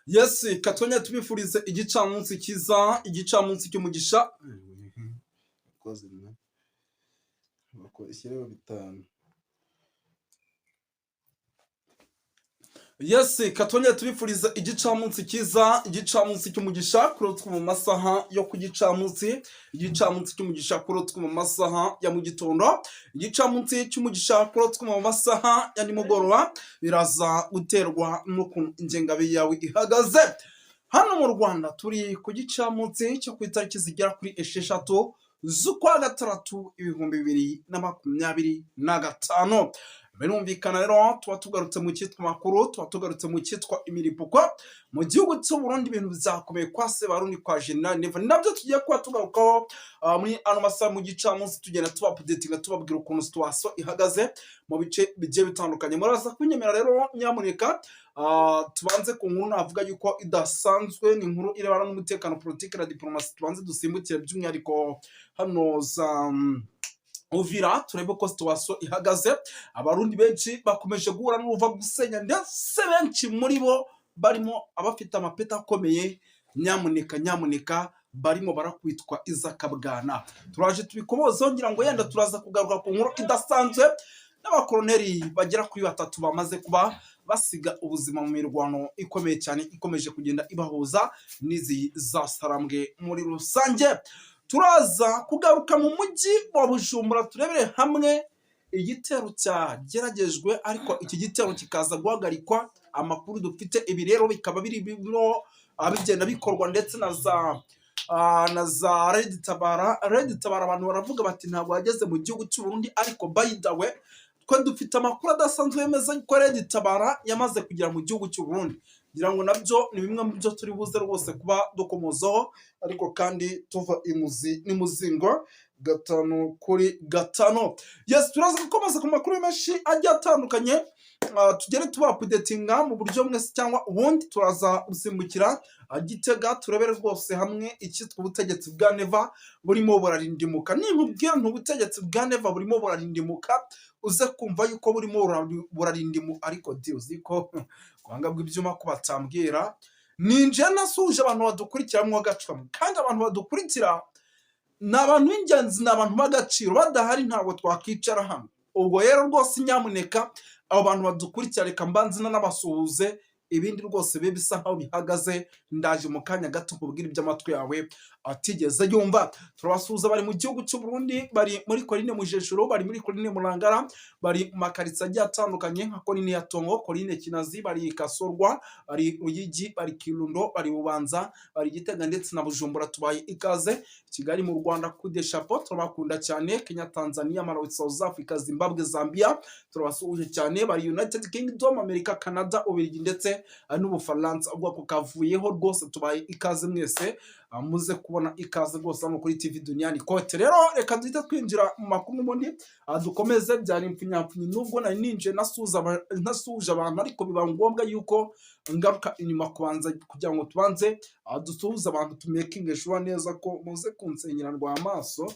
Yes, katwenya tubifurize igicamunsi kiza, igicamunsi cy'umugisha. Koze mwe. Bakoshyiraho bitanu. Yes, katwenya tubifurize igicamunsi kiza, igicamunsi cy'umugisha kurotwa mu masaha yo ku gicamunsi, igicamunsi cy'umugisha kurotwa mu masaha ya mu gitondo, igicamunsi cy'umugisha kurotwa mu masaha ya nimugoroba, biraza guterwa n'ukuntu ingengabihe yawe ihagaze. Hano mu Rwanda turi ku gicamunsi cyo ku itariki zigera kuri 6 z'ukwa gatandatu 2025. Birumvikana rero tuba tugarutse mu cyitwa makuru, tuba tugarutse mu cyitwa imiripuko mu gihugu cy'u Burundi. Ibintu bizakomeye kwa Sebarundi, kwa General Neva, nabyo tugiye kuba tugarukaho muri ano masaha mu gicamunsi, tugenda tuba updatinga, tubabwira ukuntu situation ihagaze mu bice bigiye bitandukanye. Muraza kunyemera rero nyamuneka tubanze ku nkuru navuga yuko idasanzwe, ni inkuru irebana n'umutekano, politiki na diplomasi. Tubanze dusimbukire by'umwihariko hano za Uvira, turebe ko situation ihagaze. Abarundi benshi bakomeje guhura n'uruva gusenya, ndetse benshi muri bo barimo abafite amapeta akomeye. Nyamuneka barimo barakwitwa izakabwana. Turaje tubikomoza ngira ngo yenda turaza kugaruka ku nkuru idasanzwe n'abakoloneli bagera kuri 3 bamaze kuba basiga ubuzima mu mirwano ikomeye cyane ikomeje kugenda ibahuza n'izi zasarambwe muri rusange. Turaza kugaruka mu mujyi wa Bujumbura, turebere hamwe igitero cyageragejwe, ariko iki gitero kikaza guhagarikwa. Amakuru dufite ibi rero bikaba biri biro abigenda bikorwa ndetse na za Red Tabara. Abantu baravuga bati ntabwo yageze mu gihugu cy'u Burundi, ariko by the way twe dufite amakuru adasanzwe yemeza ko Red Tabara yamaze kugera mu gihugu cy'u Burundi. Ngira ngo nabyo ni bimwe mu byo turi buze rwose kuba dukomozaho, ariko kandi tuva imuzi n'imuzingo 5 kuri 5. Yes, turaza gukomeza ku makuru menshi agiye atandukanye, tugere tuba updatinga mu buryo mwese cyangwa ubundi. Turaza gusimbukira Gitega, turebere rwose hamwe icyitwa ubutegetsi bwa Neva burimo burarindimuka. Ninkubwira ubutegetsi bwa Neva burimo burarindimuka, uze kumva yuko burimo burarindimuka, ariko uzi ko kwanga bw'ibyuma ko batambwira. Ninje nasuje abantu badukurikira mu gacamo, kandi abantu badukurikira ni abantu b'ingenzi, ni abantu b'agaciro. Badahari ntabwo twakicara hamwe. Ubwo rero rwose nyamuneka abo bantu badukurikira reka mbanzina n'abasuhuze, ibindi rwose bibe bisa nkaho bihagaze. Ndaje mu kanya gato kubwira iby'amatwi yawe atigeze yumva. Turabasuhuza bari mu gihugu cy'u Burundi, bari muri Coline Mujejuru, bari muri Coline Murangara, bari mu makaritsa agiye atandukanye nka Coline ya Tongo, Coline Kinazi, bari Kasorwa, bari Ruyigi, bari Kirundo, bari Bubanza, bari Gitega ndetse na Bujumbura. Tubaye ikaze Kigali mu Rwanda, kude chapeau, turabakunda cyane. Kenya, Tanzania, Malawi, South Africa, Zimbabwe, Zambia turabasuhuje cyane. Bari United Kingdom, America, Canada, Ububiligi ndetse n'Ubufaransa. Ubwo kavuyeho rwose tubaye ikaze mwese, muze kubona ikaze rwose hano kuri TV Duniani Kote. Rero reka duhita twinjira mu makuru n'ubundi dukomeze. Byari impfunyapfunyi nubwo nari ninje nasuje abantu, ariko biba ngombwa yuko ngaruka inyuma kubanza kugira ngo tubanze dusuhuze abantu, tumekinge sure neza ko muze kunsenyera rwa amaso.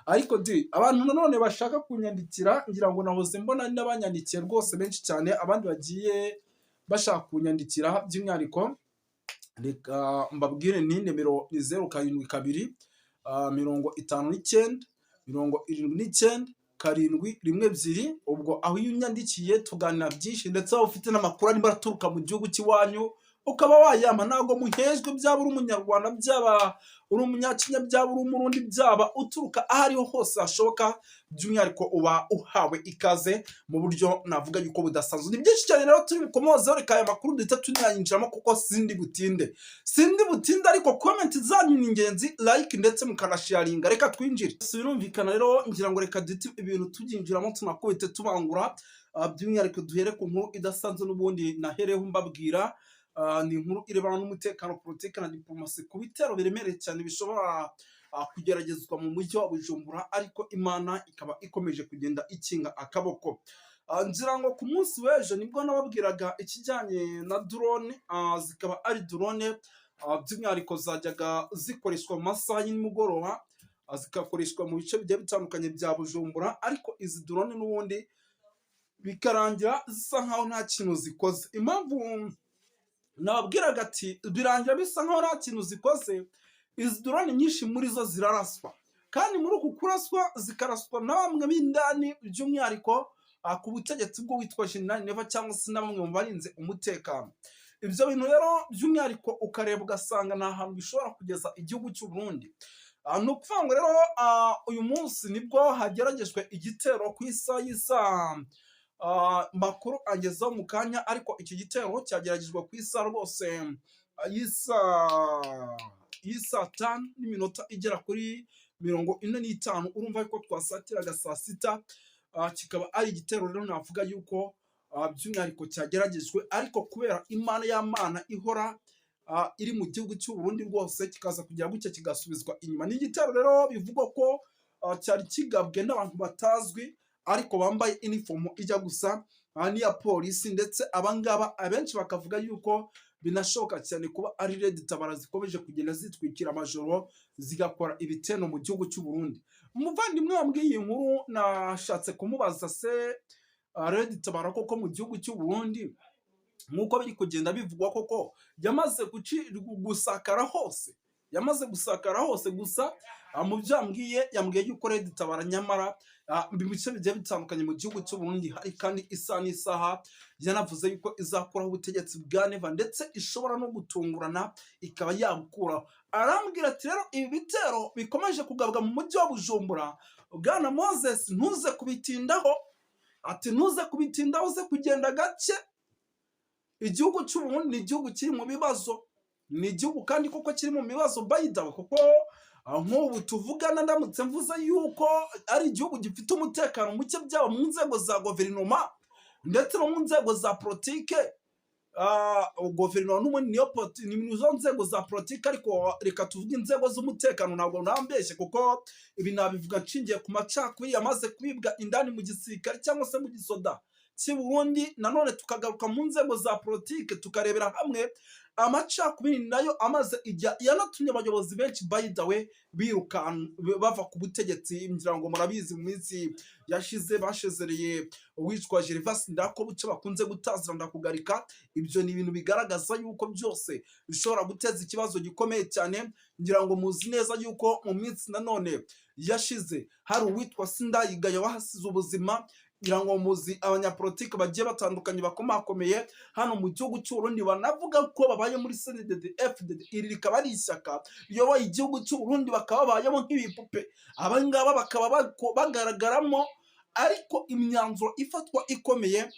Ariko abantu nanone bashaka kunyandikira, ngira ngo nahoze mbona n'abanyandikiye rwose benshi cyane, abandi bagiye bashaka kunyandikira by'umwihariko. Reka mbabwire ni nimero 072 59 79 712. ubwo aho iyo unyandikiye tuganira byinshi, ndetse aho ufite n'amakuru arimo araturuka mu gihugu cy'iwanyu ukaba wayama. Ntabwo muhejwe, byaba uri umunyarwanda, byaba uri umunyakenya, byaba uri umurundi, byaba uturuka aho ariho hose hashoboka, by'umwihariko uba uhawe ikaze mu buryo navuga yuko budasanzwe. Ni byinshi cyane rero turi bukomozeho, reka aya makuru duhita tunayinjiramo kuko sindi butinde, ariko comment zanyu ni ingenzi, like ndetse mukanasharinga. Reka twinjire. Birumvikana rero, ngira ngo reka duhite ibintu tubyinjiramo tunakubite tubangura. By'umwihariko duhere ku nkuru idasanzwe n'ubundi nahereho mbabwira. Ni inkuru irebana n'umutekano, politiki na diplomasi ku bitero biremereye cyane bishobora kugeragezwa mu mujyi wa Bujumbura, ariko Imana ikaba ikomeje kugenda ikinga akaboko. Ngira ngo ku munsi w'ejo nibwo nababwiraga ikijyanye na drone. Zikaba ari drone by'umwihariko zajyaga zikoreshwa mu masaha y'imugoroba, zikakoreshwa mu bice bigiye bitandukanye bya Bujumbura, ariko izi drone n'ubundi bikarangira zisa nkaho nta kintu zikoze. Impamvu nababwiraga ati birangira bisa nkaho nta kintu zikoze, izi drone nyinshi muri zo ziraraswa, kandi muri uku kuraswa zikaraswa na bamwe b'indani, by'umwihariko ku butegetsi bwo witwa General Neva cyangwa se na bamwe mu barinze umutekano. Ibyo bintu rero by'umwihariko ukareba ugasanga nta hantu bishobora kugeza igihugu cy'u Burundi. Ni ukuvuga ngo rero uyu munsi nibwo hageragejwe igitero ku isaha makuru agezeho mu kanya, ariko iki gitero cyageragejwe ku isaha rwose y'isaa tanu n'iminota igera kuri 45, urumva ko twasatiraga saa sita. Kikaba ari igitero rero navuga yuko by'umwihariko cyageragejwe, ariko kubera imana y'amana ihora iri mu gihugu cy'u Burundi rwose kikaza kugira gutya kigasubizwa inyuma. Ni igitero rero bivugwa ko cyari kigabwe n'abantu batazwi, ariko bambaye uniform ijya gusa n'iya polisi, ndetse abangaba abenshi bakavuga yuko binashoboka cyane kuba ari Red Tabara zikomeje kugenda zitwikira amajoro zigakora ibiteno mu gihugu cy'u Burundi. Umuvandimwe wambwiye iyi nkuru nashatse kumubaza se Red Tabara koko mu gihugu cy'u Burundi nk'uko biri kugenda bivugwa koko yamaze gusakara hose, gusa mu byo yambwiye yuko Red Tabara nyamara mu bice bigiye bitandukanye mu gihugu cy'u Burundi hari kandi isaha n'isaha yanavuze yuko izakuraho ubutegetsi bwa Neva, ndetse ishobora no gutungurana ikaba yabukuraho. Arambwira ati rero ibi bitero bikomeje kugabwa mu mujyi wa Bujumbura, Bwana Moses ntuze kubitindaho, ati ntuze kubitindaho, uze kugenda gake. Igihugu cy'u Burundi ni igihugu kiri mu bibazo, ni igihugu kandi koko kiri mu bibazo bayidawe, kuko nk'ubu tuvugana ndamutse mvuze yuko ari igihugu gifite umutekano muke, byaba mu nzego za guverinoma ndetse no mu nzego za politike. Guverinoma n'ubundi ni zo nzego za politike, ariko reka tuvuge inzego z'umutekano ntabwo nambeshye, kuko ibi nabivuga nshingiye ku macakubiri yamaze kubibwa indani mu gisirikare cyangwa se mu gisoda cy'u Burundi. Nanone tukagaruka mu nzego za politike tukarebera hamwe amacakubiri nayo amaze ijya yanatumye abayobozi benshi bayidawe birukanka bava ku butegetsi. Ngira ngo murabizi mu minsi yashize bashezereye uwitwa Gervais Ndirakobuca bakunze gutazira ndakugarika. Ibyo ni ibintu bigaragaza yuko byose bishobora guteza ikibazo gikomeye cyane. Ngira ngo muzi neza yuko mu minsi nanone yashize hari uwitwa Sindayigaya wahasize ubuzima. Ngira ngo muzi abanyapolitike bagiye batandukanye bakomakomeye hano mu gihugu cy'u Burundi banavuga ko babaye muri CNDD-FDD. Iri rikaba ari ishyaka riyoboye igihugu cy'u Burundi, bakaba babayemo nk'ibipupe. Abangaba bakaba bagaragaramo, ariko imyanzuro ifatwa ikomeye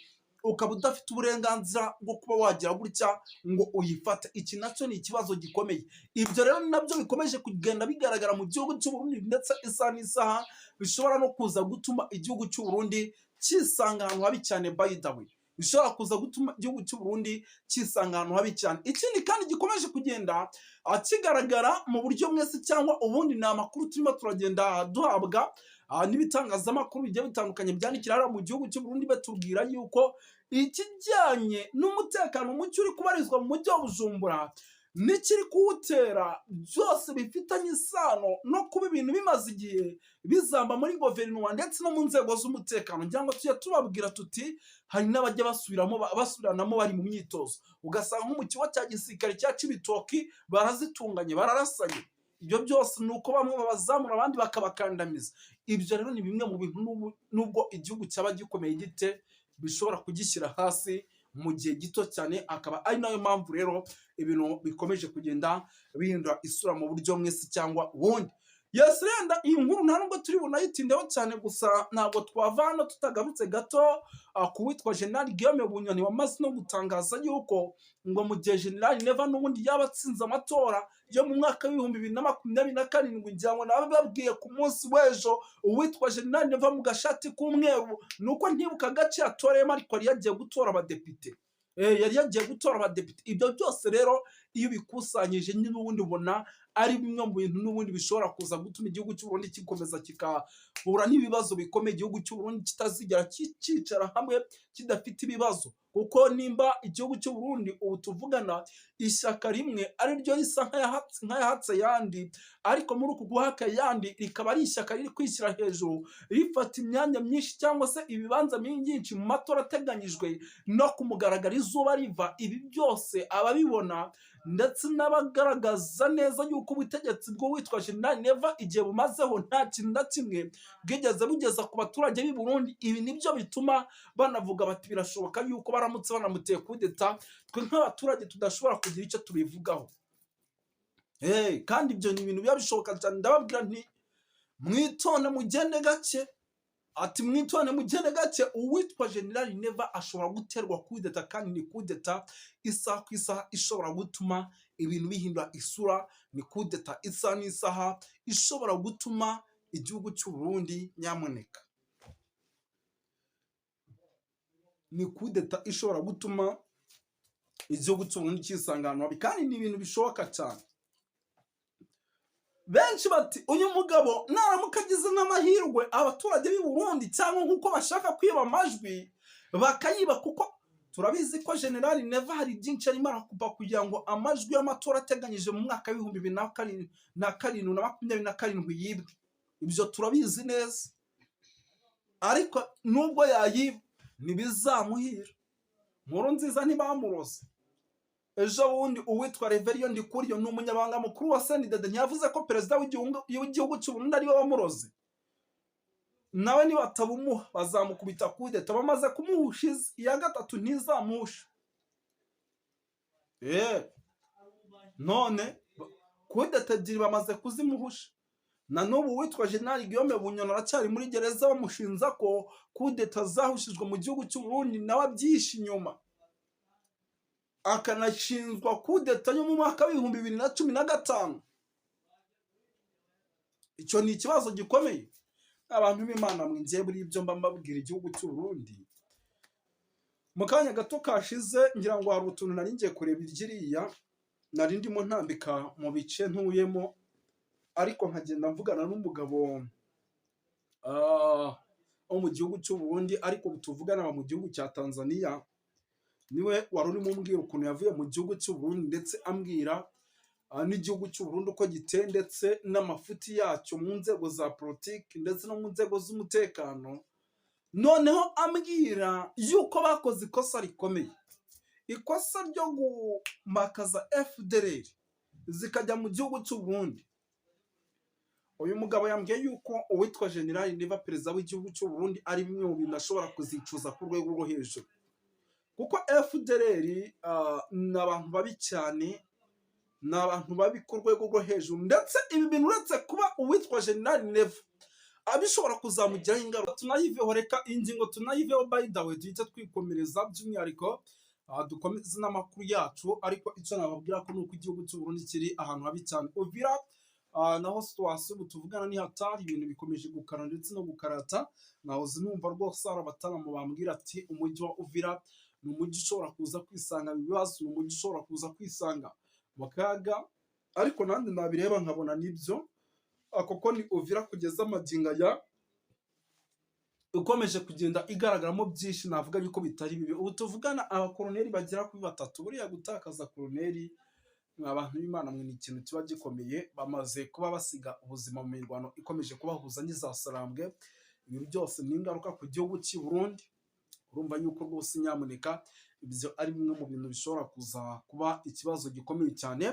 ukaba udafite uburenganzira bwo kuba wagira gutya ngo uyifate. Iki nacyo ni ikibazo gikomeye. Ibyo rero nabyo bikomeje kugenda bigaragara mu gihugu cy'u Burundi, ndetse isaha n'isaha bishobora no kuza gutuma igihugu cy'u Burundi kisanga ahantu habi cyane. By the way, bishobora kuza gutuma igihugu cy'u Burundi kisanga ahantu habi cyane. Ikindi kandi gikomeje kugenda kigaragara mu buryo mwese cyangwa ubundi, ni amakuru turimo turagenda duhabwa n'ibitangazamakuru bigiye bitandukanye byandikira mu gihugu cy'u Burundi, batubwira yuko ikijyanye n'umutekano muke uri kubarizwa mu mujyi wa Bujumbura n'ikiri kuwutera byose bifitanye isano no kuba ibintu bimaze igihe bizamba muri guverinoma ndetse no mu nzego z'umutekano. Ngira ngo tujya tubabwira tuti hari n'abajya basubiranamo bari mu myitozo, ugasanga nko mu kigo cya gisirikare cya Cibitoki barazitunganye, bararasanye. Ibyo byose ni uko bamwe babazamura abandi bakabakandamiza. Ibyo rero ni bimwe mu bintu nubwo igihugu cyaba gikomeye gite bishobora kugishyira hasi mu gihe gito cyane. Akaba ari nayo mpamvu rero ibintu bikomeje kugenda bihindura isura mu buryo mwese cyangwa ubundi. Yes, renda iyi nkuru nta nubwo turi bunayitindeho cyane, gusa ntabwo twavana tutagarutse gato ku witwa General Guillaume Bunyoni wamaze no gutangaza yuko ngo mu gihe General Neva n'ubundi yaba atsinze amatora yo mu mwaka w'2027, ngira ngo nababwiye ku munsi w'ejo uwitwa General Neva mu gashati k'umweru, nuko ntibuka gace yatoreyemo, ariko yari yagiye gutora abadepite. Yari yagiye gutora abadepite. Ibyo byose rero iyo bikusanyije n'ubundi ubona ari bimwe mu bintu n'ubundi bishobora kuza gutuma igihugu cy'u Burundi gikomeza kigahura n'ibibazo bikomeye, igihugu cy'u Burundi kitazigera kicara hamwe kidafite ibibazo. Kuko nimba igihugu cy'u Burundi ubu tuvugana ishyaka rimwe ari ryo risa nk'ayahatse ayandi, ariko muri uku guhaka ayandi rikaba ari ishyaka riri kwishyira hejuru rifata imyanya myinshi cyangwa se ibibanza byinshi mu matora ateganyijwe no kumugaragara izuba riva, ibi byose ababibona ndetse n'abagaragaza neza yuko ubutegetsi bw'uwitwa General Neva igihe bumazeho nta kintu na kimwe bwigeze bugeza ku baturage b'i Burundi, ibi nibyo bituma banavuga bati birashoboka yuko baramutse banamuteye kudeta twe nk'abaturage tudashobora kugira icyo tubivugaho. Kandi ibyo ni ibintu biba bishoboka cyane, ndababwira nti mwitonde mugende gake, ati mwitonde mugende gake, uwitwa General Neva ashobora guterwa kudeta, kandi ni kudeta isaha ku isaha ishobora gutuma ibintu bihindura isura, ni kudeta isaha n'isaha ishobora gutuma igihugu cy'u Burundi nyamuneka, ni kudeta ishobora gutuma igihugu cy'u Burundi kisangana, kandi ni ibintu bishoboka cyane. Benshi bati uyu mugabo naramuka agize n'amahirwe abaturage b'i Burundi cyangwa nk'uko bashaka kwiba amajwi bakayiba, kuko turabizi ko General Neva hari byinshi arimo arakupa kugira ngo amajwi y'amatora ateganyije mu mwaka w'ibihumbi 2027 yibwe. Ibyo turabizi neza, ariko nubwo yayiba ntibizamuhira. Nkurunziza ntibamuroze. Ejo bundi uwitwa Reverien Ndikuriyo ni umunyabanga mukuru wa CNDD ntiyavuze ko perezida w'igihugu cy'u Burundi ari we wamuroze? Nawe niba batabumuha bazamukubita kudeta, bamaze kumuhushiza iya gatatu ntizamuhusha. None kudeta ebyiri bamaze kuzimuhusha, na n'ubu witwa General Guillaume Bunyoni aracyari muri gereza bamushinza ko kudeta zahushijwe mu gihugu cy'u Burundi, nawe abyishe inyuma, akanashinzwa kudeta yo mu mwaka w'ibihumbi 2015. Icyo ni ikibazo gikomeye. Abantu b'Imana mwinjiye buri ibyo mba mbabwira igihugu cy'u Burundi. Mu kanya gato kashize ngira ngo hari utuntu nari ngiye kureba iryiriya, nari ndimo ntambika mu bice ntuyemo, ariko nkagenda mvugana n'umugabo wo mu gihugu cy'u Burundi, ariko tuvugana mu gihugu cya Tanzania. Niwe wari urimo umbwira ukuntu yavuye mu gihugu cy'u Burundi, ndetse ambwira n'igihugu cy'u Burundi uko giteye, ndetse n'amafuti yacyo mu nzego za politiki ndetse no mu nzego z'umutekano. Noneho ambwira yuko bakoze ikosa rikomeye, ikosa ryo gumakaza FDLR zikajya mu gihugu cy'u Burundi. Uyu mugabo yambwiye yuko uwitwa General Neva perezida w'igihugu cy'u Burundi ari bimwe mu bintu ashobora kuzicuza ku rwego rwo hejuru, kuko FDLR ni abantu babi cyane, ni abantu babi ku rwego rwo hejuru, ndetse ibi bintu uretse kuba uwitwa General Neva abishobora kuzamugiraho ingaruka. Tunayiveho, reka ingingo tunayiveho, by the way duhita twikomereza by'umwihariko dukomeze n'amakuru yacu. Ariko icyo nababwira ko nuko igihugu cy'u Burundi kiri ahantu habi cyane. Uvira naho situation tuvugana ni hatari, ibintu bikomeje gukara ndetse no gukarata. Nahoze numva rwose arabatana mu bambwira ati umujyi wa Uvira ni umujyi ushobora kuza kwisanga mu bibazo, ni umujyi ushobora kuza kwisanga mu kaga, ariko nandi nabireba nkabona nibyo, kuko ni Uvira kugeza amagingo aya ukomeje kugenda igaragaramo byinshi navuga yuko bitari bibi. Ubu tuvugana abakoloneli bagera kuri 3, buriya gutakaza koloneli abantu b'Imana mwe ni ikintu kiba gikomeye. Bamaze kuba basiga ubuzima mu mirwano ikomeje kubahuza n'izasarambwe. Ibi byose ni ingaruka ku gihugu cy'u Burundi. Urumva yuko rwose nyamuneka ibyo ari bimwe mu bintu bishobora kuza kuba ikibazo gikomeye cyane.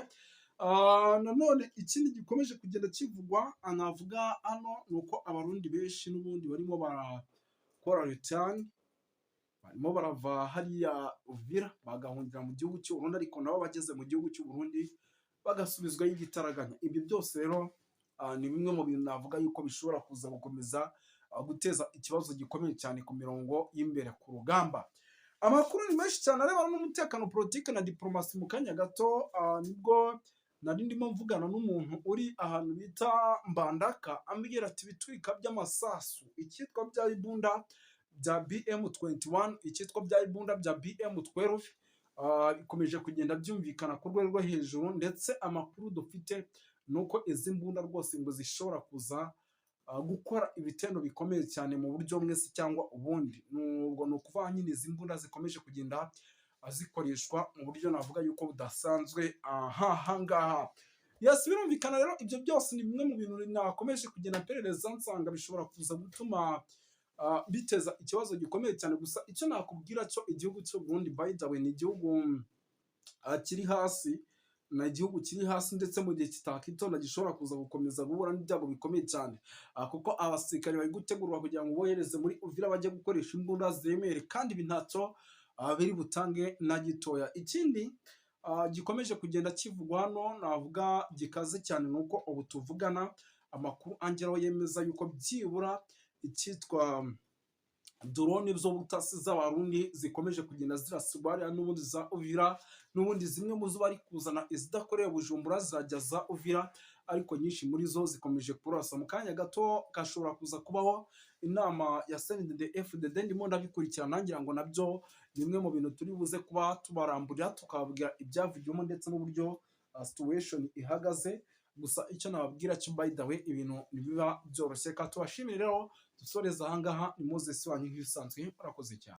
Nanone ikindi gikomeje kugenda kivugwa anavuga hano nuko abarundi benshi n'ubundi barimo barakora return, barimo barava hariya Uvira bagahungira mu gihugu cy'u Burundi, ariko nabo bageze mu gihugu cy'u Burundi bagasubizwa y'igitaraganya. Ibi byose rero ni bimwe mu bintu navuga yuko bishobora kuza gukomeza guteza ikibazo gikomeye cyane ku mirongo y'imbere ku rugamba. Amakuru ni menshi cyane arebana n'umutekano, politiki na diplomasi. Mu kanya gato nibwo nari ndimo mvugana n'umuntu uri ahantu bita Mbandaka, ambwira ati bitwika by'amasasu, icyitwa bya ibunda bya BM21, icyitwa bya ibunda bya BM12 bikomeje kugenda byumvikana ku rwego rwo hejuru, ndetse amakuru dufite nuko izi mbunda rwose ngo zishobora kuza gukora ibitendo bikomeye cyane mu buryo bumwe se cyangwa ubundi. Nubwo ni ukuvuga nyine izi mbunda zikomeje kugenda zikoreshwa mu buryo navuga yuko budasanzwe aha ngaha. Yes, birumvikana rero ibyo byose ni bimwe mu bintu nakomeje kugenda mperereza nsanga bishobora kuza gutuma biteza ikibazo gikomeye cyane. Gusa icyo nakubwira cyo igihugu cy'u Burundi by the way ni igihugu kiri hasi, na igihugu kiri hasi ndetse mu gihe kitakitonda gishobora kuza gukomeza guhura n'ibyago bikomeye cyane, kuko abasirikare bari gutegurwa kugira ngo bohereze muri Uvira bajye gukoresha imbunda ziremere kandi ibi ntacyo biri butange na gitoya. Ikindi gikomeje kugenda kivugwa hano navuga gikaze cyane nuko ubu tuvugana amakuru angeraho yemeza yuko byibura icyitwa drone zo butasi z'abarundi zikomeje kugenda zirasirwa hariya n'ubundi za Uvira, n'ubundi zimwe mu zo bari kuzana izidakoreye Bujumbura zirajya za Uvira, ariko nyinshi muri zo zikomeje kurasa. Mu kanya gato gashobora kuza kubaho inama ya CNDD-FDD, ndimo ndabikurikirana nangira ngo nabyo bimwe mu bintu turi buze kuba tubaramburira tukababwira ibyavugiwemo ndetse n'uburyo situation ihagaze. Gusa icyo nababwira cyo by the way ibintu ntibiba byoroshye. Ka tubashimire rero dusoreza aha ngaha, ni Moses wanyu nk'ibisanzwe, murakoze cyane.